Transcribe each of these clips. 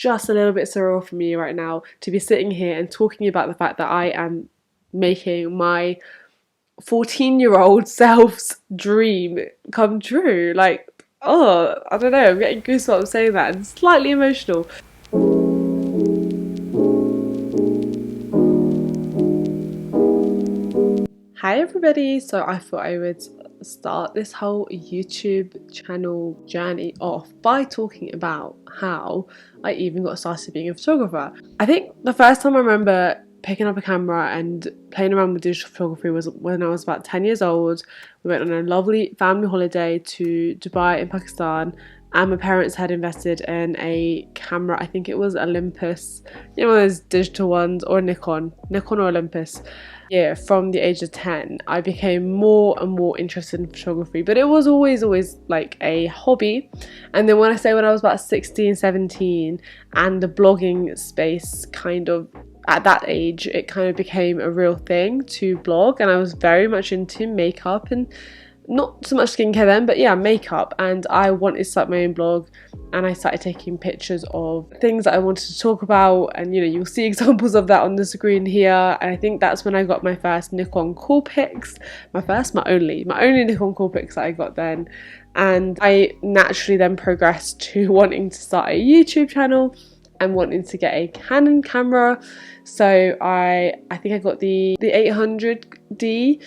just a little bit surreal for me right now to be sitting here and talking about the fact that I am making my 14-year-old self's dream come true. Like, oh, I don't know, I'm getting goosebumps saying that and slightly emotional. Hi everybody, so I thought I would start this whole YouTube channel journey off by talking about how I even got started being a photographer. I think the first time I remember picking up a camera and playing around with digital photography was when I was about 10 years old. We went on a lovely family holiday to Dubai in Pakistan, and my parents had invested in a camera. I think it was Olympus, you know, one of those digital ones, or Nikon or Olympus. Yeah, from the age of 10, I became more and more interested in photography, but it was always like a hobby. And then when I was about 16, 17, and the blogging space kind of, at that age, it kind of became a real thing to blog, and I was very much into makeup and not so much skincare then, but yeah, makeup. And I wanted to start my own blog, and I started taking pictures of things that I wanted to talk about, and you know, you'll see examples of that on the screen here. And I think that's when I got my first Nikon Coolpix, my only Nikon Coolpix that I got then. And I naturally then progressed to wanting to start a YouTube channel and wanting to get a Canon camera. So I think I got the 800D,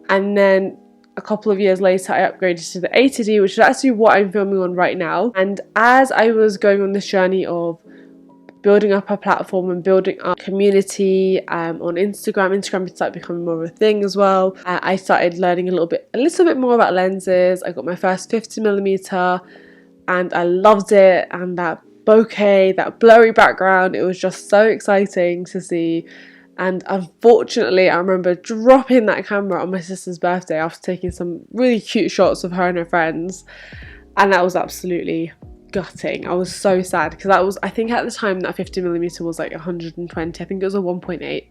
and then a couple of years later I upgraded to the 80D, which is actually what I'm filming on right now. And as I was going on this journey of building up a platform and building up community on Instagram started becoming more of a thing as well. I started learning a little bit more about lenses. I got my first 50mm and I loved it, and that bokeh, that blurry background, it was just so exciting to see. And unfortunately, I remember dropping that camera on my sister's birthday after taking some really cute shots of her and her friends, and that was absolutely gutting. I was so sad because I think at the time that 50mm was like 120. I think it was a 1.8.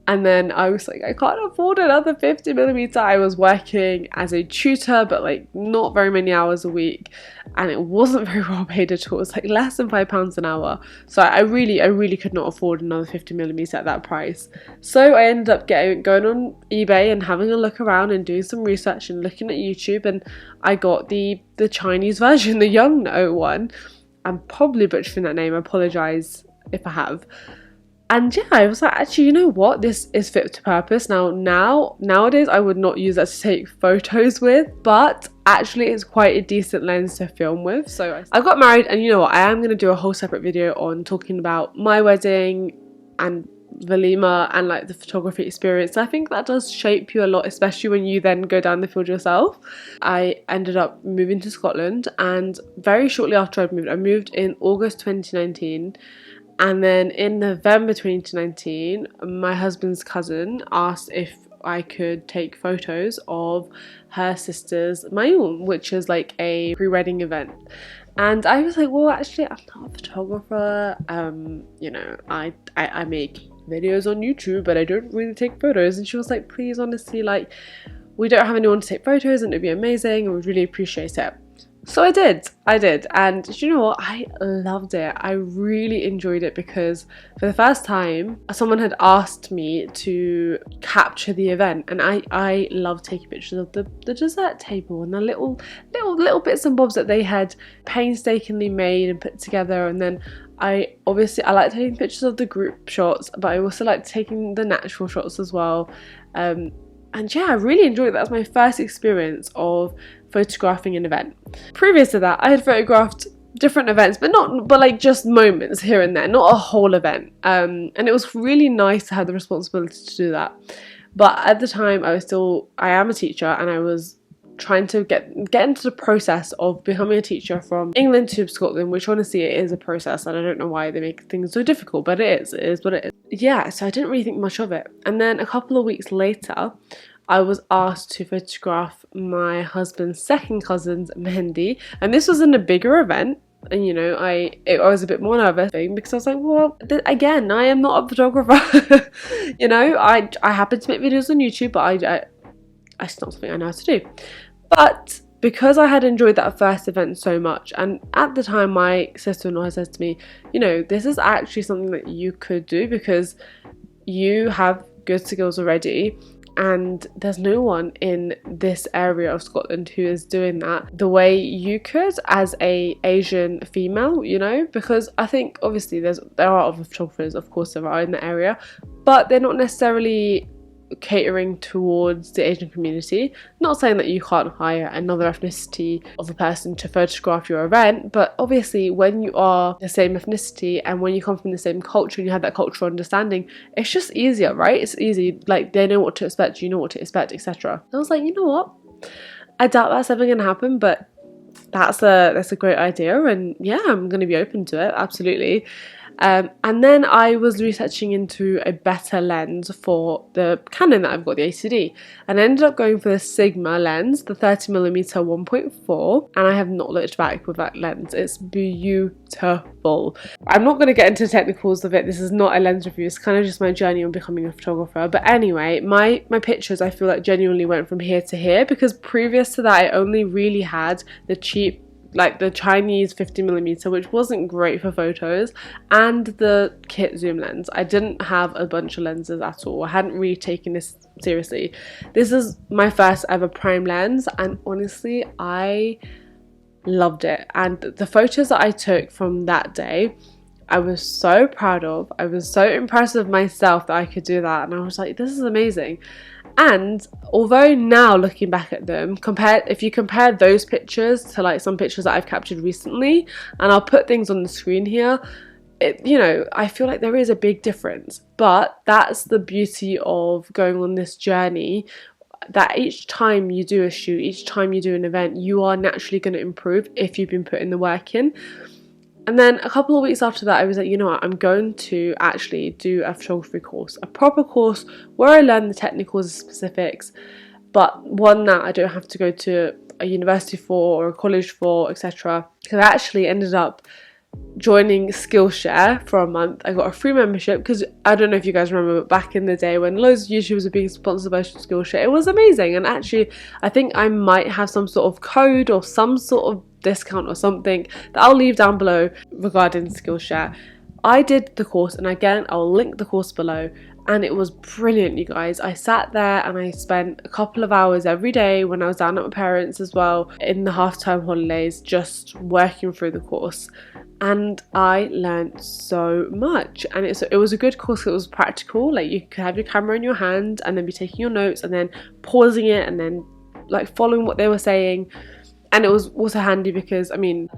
And then I was like, I can't afford another 50mm. I was working as a tutor, but like not very many hours a week, and it wasn't very well paid at all. It was like less than £5 an hour. So I really could not afford another 50mm at that price. So I ended up going on eBay and having a look around and doing some research and looking at YouTube, and I got the Chinese version, the Yongnuo one. I'm probably butchering that name, I apologise if I have. And yeah, I was like, actually, you know what? This is fit to purpose. Nowadays, I would not use that to take photos with, but actually it's quite a decent lens to film with. So I got married, and you know what? I am going to do a whole separate video on talking about my wedding and Valima and like the photography experience. I think that does shape you a lot, especially when you then go down the field yourself. I ended up moving to Scotland, and very shortly after I moved in August 2019. And then in November 2019, my husband's cousin asked if I could take photos of her sister's Mayum, which is like a pre-wedding event. And I was like, well, actually, I'm not a photographer. You know, I make videos on YouTube, but I don't really take photos. And she was like, please, honestly, like, we don't have anyone to take photos, and it'd be amazing, and we'd really appreciate it. So I did, and you know what, I loved it. I really enjoyed it because for the first time someone had asked me to capture the event, and I love taking pictures of the dessert table and the little bits and bobs that they had painstakingly made and put together. And then I like taking pictures of the group shots, but I also like taking the natural shots as well. And yeah, I really enjoyed it. That was my first experience of photographing an event. Previous to that, I had photographed different events, but like just moments here and there, not a whole event. And it was really nice to have the responsibility to do that. But at the time, I am a teacher, and I was trying to get into the process of becoming a teacher from England to Scotland, which honestly it is a process, and I don't know why they make things so difficult, but it is what it is. Yeah, so I didn't really think much of it. And then a couple of weeks later, I was asked to photograph my husband's second cousin's Mehendi, and this was in a bigger event. And you know, I was a bit more nervous because I was like, well, again, I am not a photographer. You know, I happen to make videos on YouTube, but it's not something I know how to do. But because I had enjoyed that first event so much, and at the time my sister-in-law said to me, you know, this is actually something that you could do because you have good skills already, and there's no one in this area of Scotland who is doing that the way you could as a Asian female, you know, because I think obviously there are other photographers, of course there are, in the area, but they're not necessarily catering towards the Asian community. Not saying that you can't hire another ethnicity of a person to photograph your event, but obviously when you are the same ethnicity and when you come from the same culture and you have that cultural understanding, it's just easier, right? It's easy, like they know what to expect, you know what to expect, etc. I was like, you know what, I doubt that's ever going to happen, but that's a great idea, and yeah, I'm going to be open to it, absolutely. And then I was researching into a better lens for the Canon that I've got, the ACD, and I ended up going for the Sigma lens, the 30mm 1.4, and I have not looked back with that lens. It's beautiful. I'm not going to get into the technicals of it, this is not a lens review, it's kind of just my journey on becoming a photographer. But anyway, my pictures, I feel like, genuinely went from here to here, because previous to that I only really had the cheap, like the Chinese 50mm, which wasn't great for photos, and the kit zoom lens. I didn't have a bunch of lenses at all. I hadn't really taken this seriously. This is my first ever prime lens, and honestly I loved it. And the photos that I took from that day, I was so proud of. I was so impressed with myself that I could do that, and I was like, this is amazing. And although now looking back at them, if you compare those pictures to like some pictures that I've captured recently, and I'll put things on the screen here, you know, I feel like there is a big difference. But that's the beauty of going on this journey, that each time you do a shoot, each time you do an event, you are naturally going to improve if you've been putting the work in. And then a couple of weeks after that, I was like, you know what, I'm going to actually do a photography course, a proper course where I learn the technicals and specifics, but one that I don't have to go to a university for or a college for, etc. So I actually ended up joining Skillshare for a month. I got a free membership because I don't know if you guys remember, but back in the day when loads of YouTubers were being sponsored by Skillshare, it was amazing. And actually I think I might have some sort of code or some sort of discount or something that I'll leave down below regarding Skillshare. I did the course, and again I'll link the course below, and it was brilliant, you guys. I sat there and I spent a couple of hours every day when I was down at my parents' as well in the half-term holidays, just working through the course, and I learned so much. And it was a good course. It was practical, like you could have your camera in your hand and then be taking your notes and then pausing it and then like following what they were saying. And it was also handy because, I mean,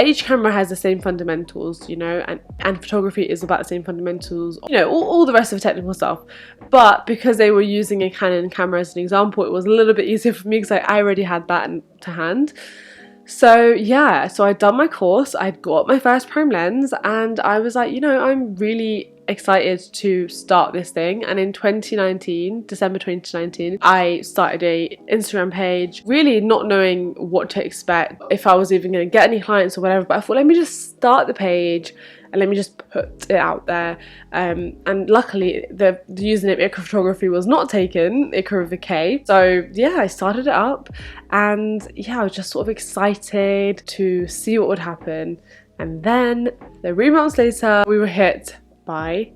each camera has the same fundamentals, you know, and photography is about the same fundamentals, you know, all the rest of the technical stuff. But because they were using a Canon camera as an example, it was a little bit easier for me because I already had that to hand. So yeah, so I'd done my course, I'd got my first prime lens, and I was like, you know, I'm really excited to start this thing. And in 2019, December 2019, I started a Instagram page, really not knowing what to expect, if I was even going to get any clients or whatever, but I thought, let me just start the page and let me just put it out there. And luckily the username Ikra Photography was not taken, Ikra with a K. So yeah, I started it up, and yeah, I was just sort of excited to see what would happen. And then 3 months later, we were hit by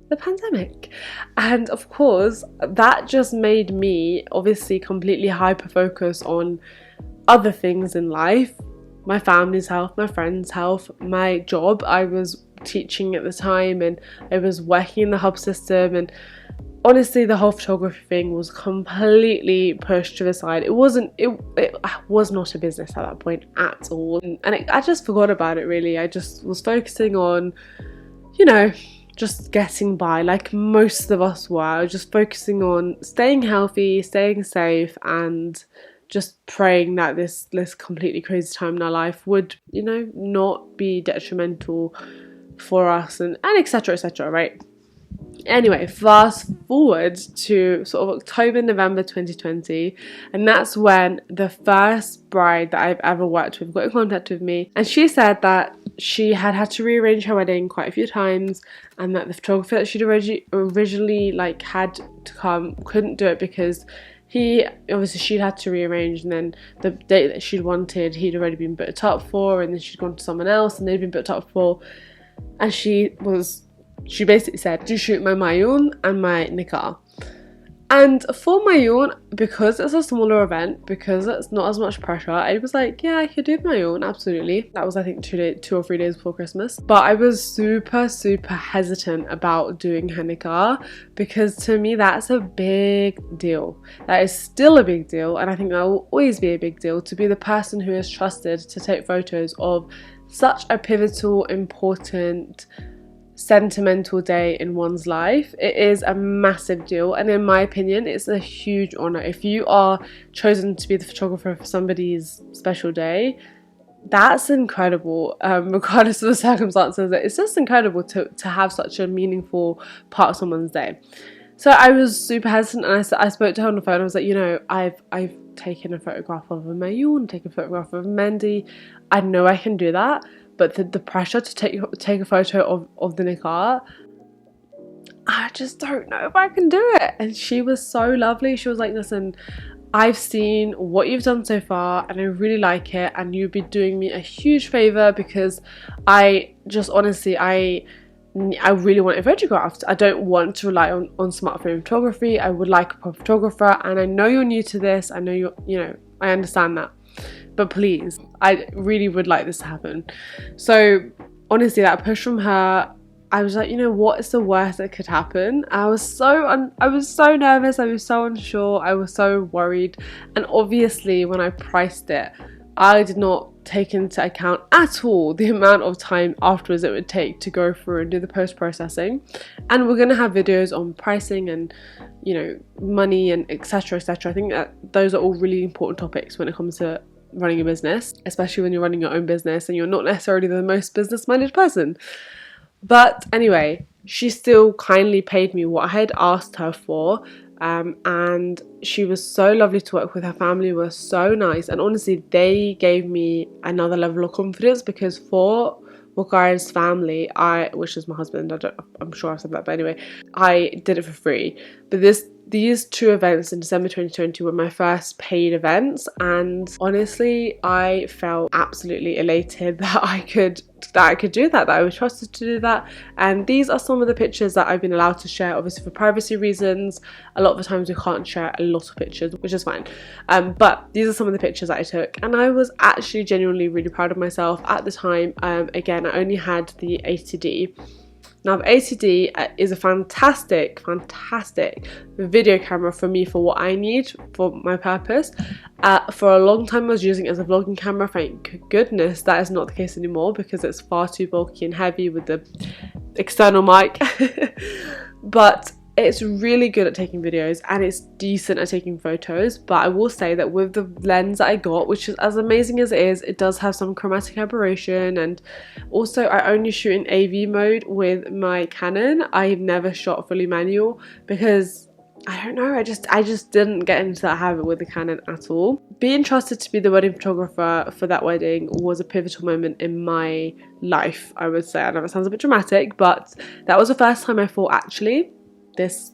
the pandemic, and of course that just made me obviously completely hyper focus on other things in life, my family's health, my friends' health, my job. I was teaching at the time and I was working in the hub system, and honestly the whole photography thing was completely pushed to the side. It was not a business at that point at all, and I just forgot about it really. I just was focusing on, you know, just getting by like most of us were, just focusing on staying healthy, staying safe, and just praying that this completely crazy time in our life would, you know, not be detrimental for us, and etc, etc, right? Anyway, fast forward to sort of October, November 2020, and that's when the first bride that I've ever worked with got in contact with me, and she said that she had to rearrange her wedding quite a few times, and that the photographer that she'd originally like had to come couldn't do it because he obviously she'd had to rearrange, and then the date that she'd wanted he'd already been booked up for, and then she'd gone to someone else and they'd been booked up for, and she basically said to shoot my mayun and my nikah. And for Mayun, because it's a smaller event, because it's not as much pressure, I was like, yeah, I could do Mayun, absolutely. That was, I think, 2 or 3 days before Christmas. But I was super hesitant about doing her nikah, because to me, that's a big deal. That is still a big deal, and I think that will always be a big deal, to be the person who is trusted to take photos of such a pivotal, important, sentimental day in one's life. It is a massive deal, and in my opinion it's a huge honor. If you are chosen to be the photographer for somebody's special day, that's incredible, regardless of the circumstances. It's just incredible to have such a meaningful part of someone's day. So I was super hesitant, and I spoke to her on the phone. I was like, you know, I've taken a photograph of a Mayun, taken a photograph of Mendy, I know I can do that, but the pressure to take a photo of the nikah, I just don't know if I can do it. And she was so lovely. She was like, listen, I've seen what you've done so far and I really like it, and you'd be doing me a huge favour, because I just honestly, I really want it photographed. I don't want to rely on smartphone photography. I would like a proper photographer, and I know you're new to this. I know I understand that. But please, I really would like this to happen. So honestly, that push from her, I was like, you know, what is the worst that could happen? I was so nervous, I was so unsure, I was so worried. And obviously when I priced it, I did not take into account at all the amount of time afterwards it would take to go through and do the post-processing. And we're going to have videos on pricing and, you know, money and etc, etc. I think that those are all really important topics when it comes to running a business, especially when you're running your own business and you're not necessarily the most business-minded person. But anyway, she still kindly paid me what I had asked her for, and she was so lovely to work with. Her family were so nice, and honestly they gave me another level of confidence, because for Wakari's family, which is my husband, I'm sure I said that, but anyway, I did it for free. But these 2 events in December 2020 were my first paid events, and honestly I felt absolutely elated that I could do that I was trusted to do that. And these are some of the pictures that I've been allowed to share, obviously for privacy reasons. A lot of the times we can't share a lot of pictures, which is fine, but these are some of the pictures that I took, and I was actually genuinely really proud of myself at the time. Again, I only had the 80D. Now the 80D is a fantastic video camera for me, for what I need, for my purpose. For a long time I was using it as a vlogging camera. Thank goodness that is not the case anymore, because it's far too bulky and heavy with the external mic. But it's really good at taking videos, and it's decent at taking photos. But I will say that with the lens that I got, which is as amazing as it is, it does have some chromatic aberration, and also I only shoot in AV mode with my Canon. I've never shot fully manual, because I don't know, I just didn't get into that habit with the Canon at all. Being trusted to be the wedding photographer for that wedding was a pivotal moment in my life, I would say. I know it sounds a bit dramatic, but that was the first time I thought, actually, this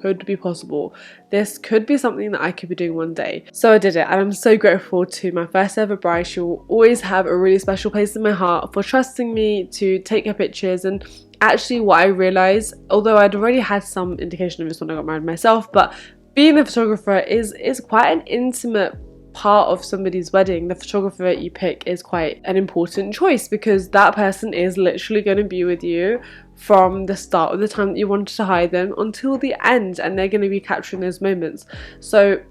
could be possible. This could be something that I could be doing one day. So I did it, and I'm so grateful to my first ever bride. She will always have a really special place in my heart for trusting me to take her pictures. And actually what I realised, although I'd already had some indication of this when I got married myself, but being a photographer is quite an intimate part of somebody's wedding. The photographer you pick is quite an important choice, because that person is literally going to be with you from the start of the time that you wanted to hide them until the end, and they're going to be capturing those moments. So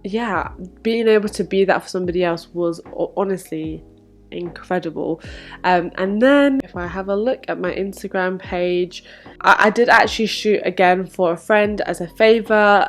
yeah, being able to be that for somebody else was honestly incredible. And then if I have a look at my Instagram page, I did actually shoot again for a friend as a favour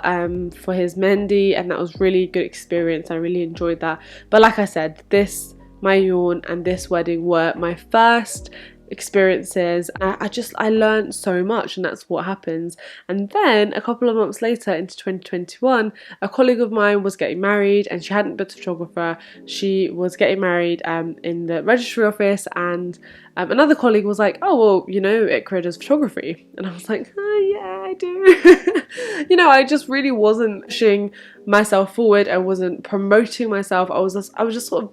for his Mendy, and that was really good experience. I really enjoyed that. But like I said, this Mayun and this wedding were my first experiences. I learned so much, and that's what happens. And then a couple of months later, into 2021, a colleague of mine was getting married, and she hadn't booked a photographer. She was getting married in the registry office, and another colleague was like, oh well, you know, Iqra does photography. And I was like, oh yeah, I do. You know, I just really wasn't pushing myself forward. I wasn't promoting myself. I was just sort of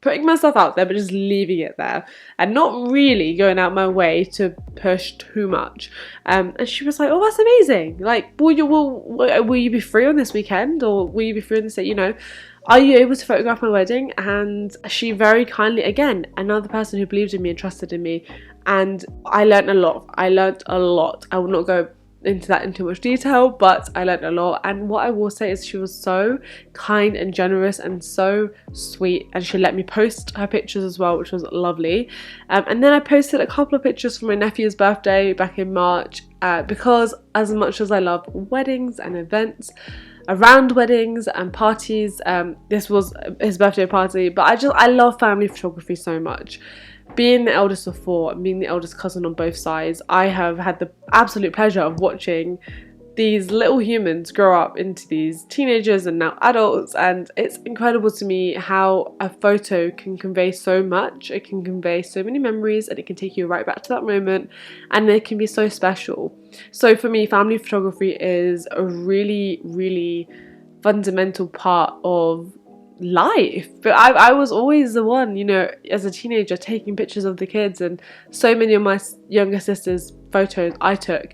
putting myself out there, but just leaving it there and not really going out my way to push too much. And she was like, "Oh, that's amazing. Like, will you be free on this weekend, or will you be free on this day? You know, are you able to photograph my wedding?" And she very kindly, again, another person who believed in me and trusted in me. And I learned a lot. I will not go into that in too much detail, but I learned a lot. And what I will say is she was so kind and generous and so sweet, and she let me post her pictures as well, which was lovely. And then I posted a couple of pictures for my nephew's birthday back in March, because as much as I love weddings and events around weddings and parties, this was his birthday party, but I love family photography so much. Being the eldest of 4 and being the eldest cousin on both sides, I have had the absolute pleasure of watching these little humans grow up into these teenagers and now adults, and it's incredible to me how a photo can convey so much. It can convey so many memories, and it can take you right back to that moment, and it can be so special. So for me, family photography is a really, really fundamental part of life. But I was always the one, you know, as a teenager, taking pictures of the kids, and so many of my younger sisters' photos I took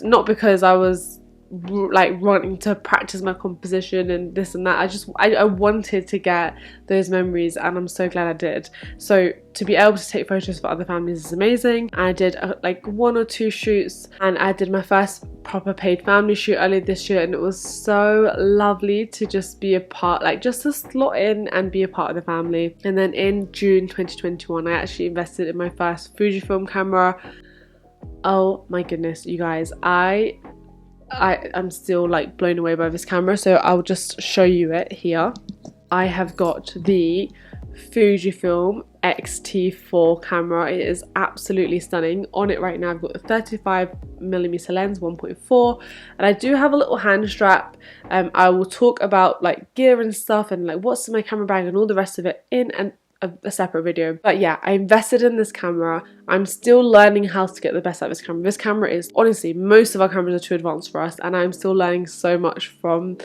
not because I was like wanting to practice my composition and this and that. I wanted to get those memories, and I'm so glad I did. So to be able to take photos for other families is amazing. I did like 1 or 2 shoots, and I did my first proper paid family shoot earlier this year, and it was so lovely to just be a part, like just to slot in and be a part of the family. And then in June 2021, I actually invested in my first Fujifilm camera. Oh my goodness, you guys, I'm still like blown away by this camera, so I'll just show you it here. I have got the Fujifilm X-T4 camera. It is absolutely stunning. On it right now I've got the 35mm lens 1.4, and I do have a little hand strap. I will talk about like gear and stuff and like what's in my camera bag and all the rest of it in a separate video. But yeah, I invested in this camera. I'm still learning how to get the best out of this camera. This camera is, honestly, most of our cameras are too advanced for us, and I'm still learning so much from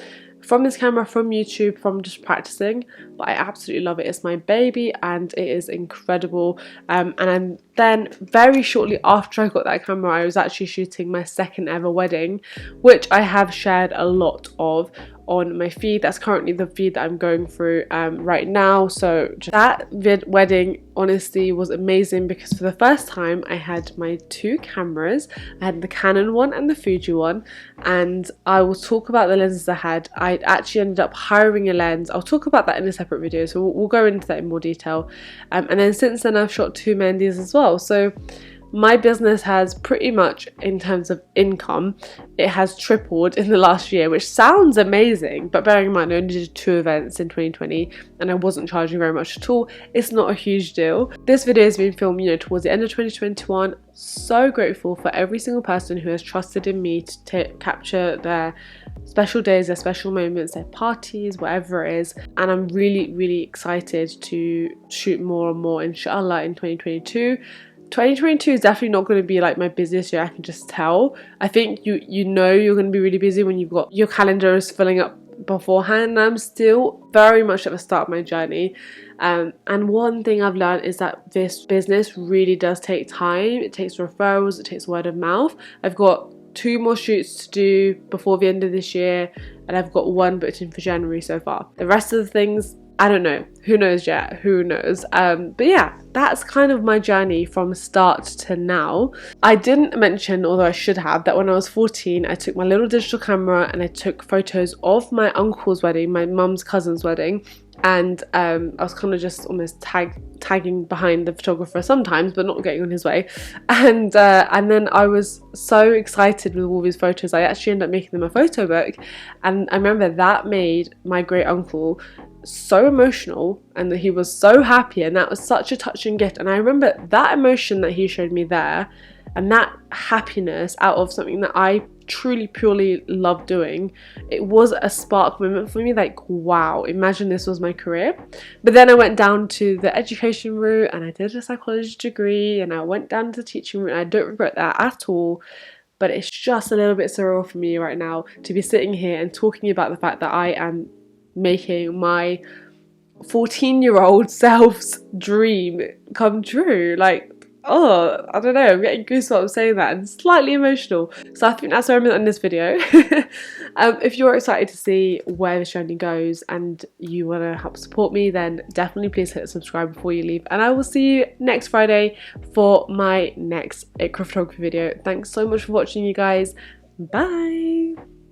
this camera, from YouTube, from just practicing. But I absolutely love it. It's my baby, and it is incredible. And then very shortly after I got that camera, I was actually shooting my second ever wedding, which I have shared a lot of on my feed. That's currently the feed that I'm going through right now. So that wedding honestly was amazing, because for the first time I had my 2 cameras. I had the Canon one and the Fuji one, and I will talk about the lenses I had. I actually ended up hiring a lens. I'll talk about that in a separate video, so we'll go into that in more detail. And then since then I've shot 2 Mehndis as well. So my business has pretty much, in terms of income, it has tripled in the last year, which sounds amazing, but bearing in mind I only did 2 events in 2020 and I wasn't charging very much at all. It's not a huge deal. This video has been filmed, you know, towards the end of 2021. So grateful for every single person who has trusted in me to capture their special days, their special moments, their parties, whatever it is. And I'm really, really excited to shoot more and more, inshallah, in 2022. 2022 is definitely not going to be like my busiest year, I can just tell. I think you know you're going to be really busy when you've got your calendar is filling up beforehand. I'm still very much at the start of my journey, and one thing I've learned is that this business really does take time. It takes referrals, it takes word of mouth. I've got 2 more shoots to do before the end of this year, and I've got 1 booked in for January so far. The rest of the things, I don't know. Who knows yet? Who knows? But yeah, that's kind of my journey from start to now. I didn't mention, although I should have, that when I was 14, I took my little digital camera and I took photos of my uncle's wedding, my mum's cousin's wedding. And I was kind of just almost tagging behind the photographer sometimes, but not getting on his way. And then I was so excited with all these photos, I actually ended up making them a photo book. And I remember that made my great uncle so emotional, and that he was so happy, and that was such a touching gift. And I remember that emotion that he showed me there, and that happiness out of something that I truly, purely love doing. It was a spark moment for me, like, wow, imagine this was my career. But then I went down to the education route, and I did a psychology degree, and I went down to the teaching route, and I don't regret that at all. but it's just a little bit surreal for me right now to be sitting here and talking about the fact that I am making my 14-year-old self's dream come true. Like, oh, I don't know, I'm getting goosebumps saying that and slightly emotional. So I think that's where I'm at in this video. If you're excited to see where this journey goes and you want to help support me, then definitely please hit subscribe before you leave. And I will see you next Friday for my next Iqra photography video. Thanks so much for watching, you guys. Bye!